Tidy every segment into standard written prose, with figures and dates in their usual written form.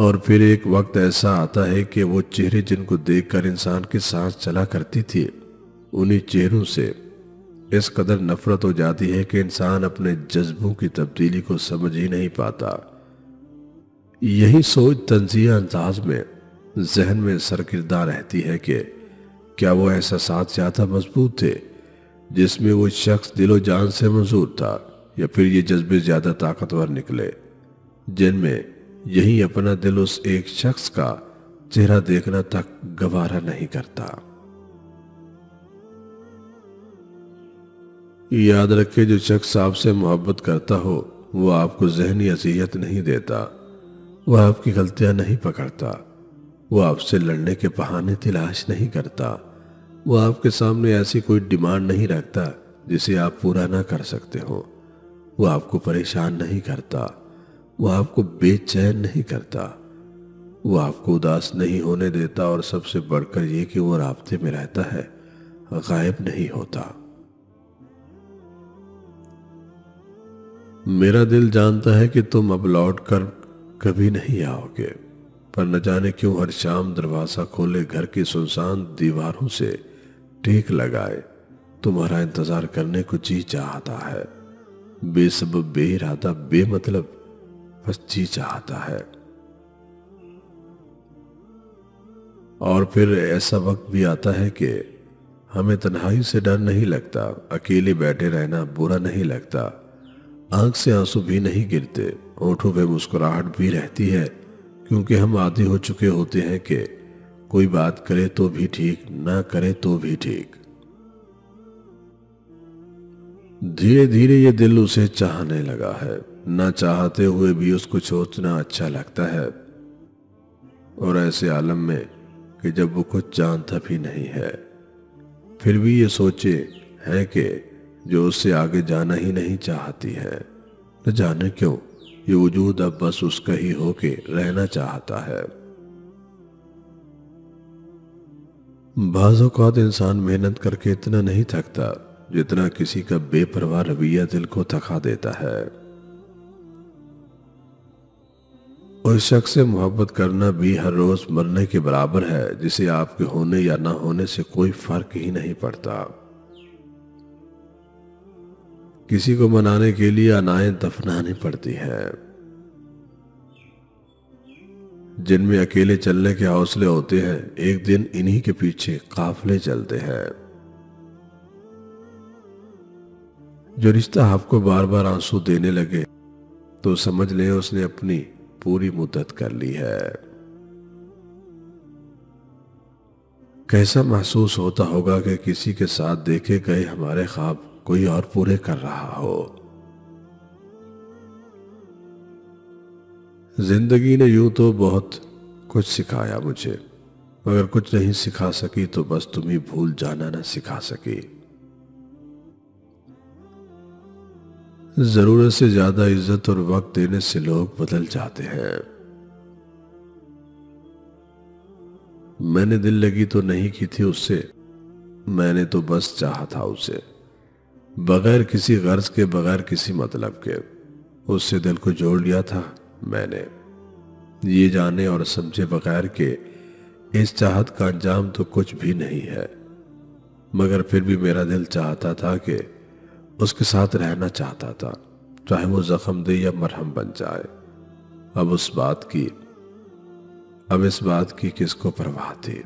اور پھر ایک وقت ایسا آتا ہے کہ وہ چہرے جن کو دیکھ کر انسان کی سانس چلا کرتی تھی، انہی چہروں سے اس قدر نفرت ہو جاتی ہے کہ انسان اپنے جذبوں کی تبدیلی کو سمجھ ہی نہیں پاتا۔ یہی سوچ طنزیہ انداز میں ذہن میں سرکردہ رہتی ہے کہ کیا وہ احساسات زیادہ مضبوط تھے جس میں وہ شخص دل و جان سے منظور تھا، یا پھر یہ جذبے زیادہ طاقتور نکلے جن میں یہی اپنا دل اس ایک شخص کا چہرہ دیکھنا تک گوارا نہیں کرتا۔ یاد رکھے، جو شخص آپ سے محبت کرتا ہو وہ آپ کو ذہنی اذیت نہیں دیتا، وہ آپ کی غلطیاں نہیں پکڑتا، وہ آپ سے لڑنے کے بہانے تلاش نہیں کرتا، وہ آپ کے سامنے ایسی کوئی ڈیمانڈ نہیں رکھتا جسے آپ پورا نہ کر سکتے ہو، وہ آپ کو پریشان نہیں کرتا، وہ آپ کو بے چین نہیں کرتا، وہ آپ کو اداس نہیں ہونے دیتا، اور سب سے بڑھ کر یہ کہ وہ رابطے میں رہتا ہے، غائب نہیں ہوتا۔ میرا دل جانتا ہے کہ تم اب لوٹ کر کبھی نہیں آؤ گے، پر نہ جانے کیوں ہر شام دروازہ کھولے گھر کی سنسان دیواروں سے ٹیک لگائے تمہارا انتظار کرنے کو جی چاہتا ہے، بے سبب بے ارادہ بے مطلب بس جی چاہتا ہے۔ اور پھر ایسا وقت بھی آتا ہے کہ ہمیں تنہائی سے ڈر نہیں لگتا، اکیلے بیٹھے رہنا برا نہیں لگتا، آنکھ سے آنسو بھی نہیں گرتے، ہونٹوں پہ مسکراہٹ بھی رہتی ہے، کیونکہ ہم عادی ہو چکے ہوتے ہیں کہ کوئی بات کرے تو بھی ٹھیک، نہ کرے تو بھی ٹھیک۔ دھیرے دھیرے یہ دل اسے چاہنے لگا ہے، نہ چاہتے ہوئے بھی اس کو سوچنا اچھا لگتا ہے، اور ایسے عالم میں کہ جب وہ کچھ جانتا بھی نہیں ہے پھر بھی یہ سوچے ہے کہ جو اس سے آگے جانا ہی نہیں چاہتی ہے، نہ جانے کیوں یہ وجود اب بس اس کا ہی ہو کے رہنا چاہتا ہے۔ بعض اوقات انسان محنت کر کے اتنا نہیں تھکتا جتنا کسی کا بے پرواہ رویہ دل کو تھکا دیتا ہے۔ اس شخص سے محبت کرنا بھی ہر روز مرنے کے برابر ہے جسے آپ کے ہونے یا نہ ہونے سے کوئی فرق ہی نہیں پڑتا۔ کسی کو منانے کے لیے انائیں دفنانی پڑتی ہے، جن میں اکیلے چلنے کے حوصلے ہوتے ہیں ایک دن انہی کے پیچھے قافلے چلتے ہیں۔ جو رشتہ آپ کو بار بار آنسو دینے لگے تو سمجھ لیں اس نے اپنی پوری مدت کر لی ہے۔ کیسا محسوس ہوتا ہوگا کہ کسی کے ساتھ دیکھے گئے ہمارے خواب کوئی اور پورے کر رہا ہو۔ زندگی نے یوں تو بہت کچھ سکھایا مجھے، مگر کچھ نہیں سکھا سکی تو بس تمہیں بھول جانا نہ سکھا سکی۔ ضرورت سے زیادہ عزت اور وقت دینے سے لوگ بدل جاتے ہیں۔ میں نے دل لگی تو نہیں کی تھی اس سے، میں نے تو بس چاہا تھا اسے، بغیر کسی غرض کے، بغیر کسی مطلب کے اس سے دل کو جوڑ لیا تھا میں نے، یہ جانے اور سمجھے بغیر کہ اس چاہت کا انجام تو کچھ بھی نہیں ہے، مگر پھر بھی میرا دل چاہتا تھا کہ اس کے ساتھ رہنا چاہتا تھا، چاہے وہ زخم دے یا مرہم بن جائے۔ اب اس بات کی کس کو پرواہ تھی؟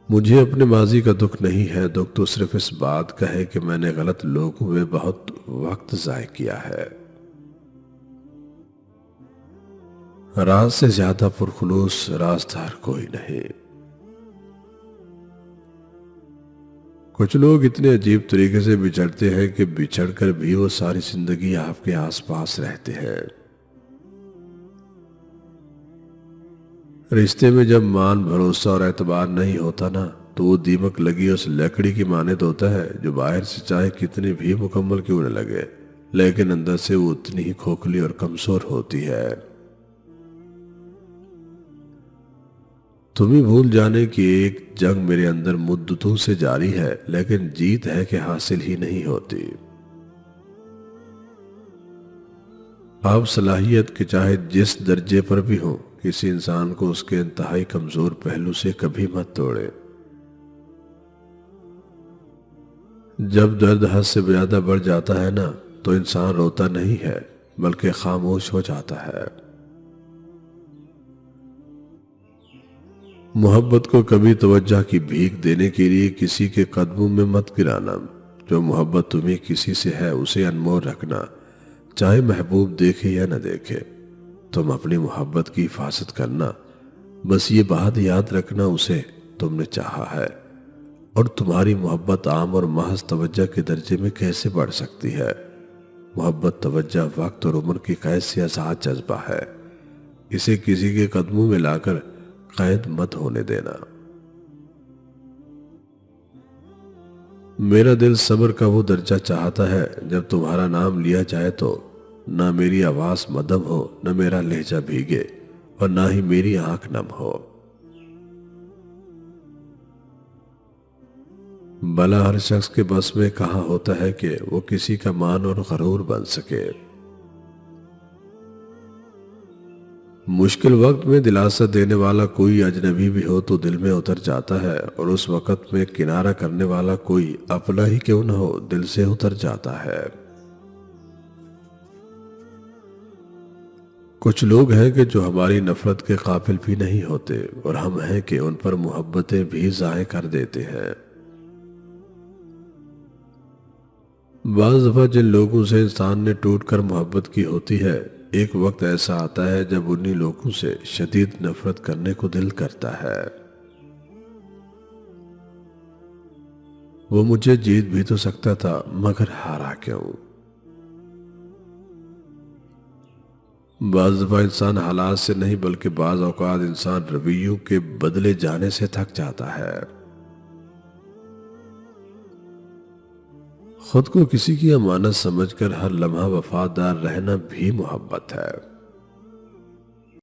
مجھے اپنے ماضی کا دکھ نہیں ہے، دکھ تو صرف اس بات کا ہے کہ میں نے غلط لوگوں میں بہت وقت ضائع کیا ہے۔ راز سے زیادہ پرخلوص رازدار کوئی نہیں۔ کچھ لوگ اتنے عجیب طریقے سے بچھڑتے ہیں کہ بچھڑ کر بھی وہ ساری زندگی آپ کے آس پاس رہتے ہیں۔ رشتے میں جب مان، بھروسہ اور اعتبار نہیں ہوتا نا تو وہ دیمک لگی اس لکڑی کی مانند ہوتا ہے جو باہر سے چاہے کتنی بھی مکمل کیوں نہ لگے، لیکن اندر سے وہ اتنی ہی کھوکھلی اور کمزور ہوتی ہے۔ تمہیں بھول جانے کی ایک جنگ میرے اندر مدتوں سے جاری ہے، لیکن جیت ہے کہ حاصل ہی نہیں ہوتی۔ آپ صلاحیت کے چاہے جس درجے پر بھی ہوں، کسی انسان کو اس کے انتہائی کمزور پہلو سے کبھی مت توڑے۔ جب درد حد سے زیادہ بڑھ جاتا ہے نا، تو انسان روتا نہیں ہے بلکہ خاموش ہو جاتا ہے۔ محبت کو کبھی توجہ کی بھیک دینے کے لیے کسی کے قدموں میں مت گرانا۔ جو محبت تمہیں کسی سے ہے اسے انمول رکھنا، چاہے محبوب دیکھے یا نہ دیکھے۔ تم اپنی محبت کی حفاظت کرنا، بس یہ بات یاد رکھنا اسے تم نے چاہا ہے، اور تمہاری محبت عام اور محض توجہ کے درجے میں کیسے بڑھ سکتی ہے؟ محبت توجہ وقت اور عمر کی قید سے آزاد جذبہ ہے۔ اسے کسی کے قدموں میں لا کر قید مت ہونے دینا۔ میرا دل صبر کا وہ درجہ چاہتا ہے جب تمہارا نام لیا جائے تو نہ میری آواز مدھم ہو، نہ میرا لہجہ بھیگے، اور نہ ہی میری آنکھ نم ہو۔ بھلا ہر شخص کے بس میں کہاں ہوتا ہے کہ وہ کسی کا مان اور غرور بن سکے۔ مشکل وقت میں دلاسا دینے والا کوئی اجنبی بھی ہو تو دل میں اتر جاتا ہے، اور اس وقت میں کنارہ کرنے والا کوئی اپنا ہی کیوں نہ ہو دل سے اتر جاتا ہے۔ کچھ لوگ ہیں کہ جو ہماری نفرت کے قابل بھی نہیں ہوتے، اور ہم ہیں کہ ان پر محبتیں بھی ضائع کر دیتے ہیں۔ بعض دفعہ جن لوگوں سے انسان نے ٹوٹ کر محبت کی ہوتی ہے، ایک وقت ایسا آتا ہے جب انہی لوگوں سے شدید نفرت کرنے کو دل کرتا ہے۔ وہ مجھے جیت بھی تو سکتا تھا، مگر ہارا کیوں؟ بعض دفعہ انسان حالات سے نہیں بلکہ بعض اوقات انسان رویوں کے بدلے جانے سے تھک جاتا ہے۔ خود کو کسی کی امانت سمجھ کر ہر لمحہ وفادار رہنا بھی محبت ہے۔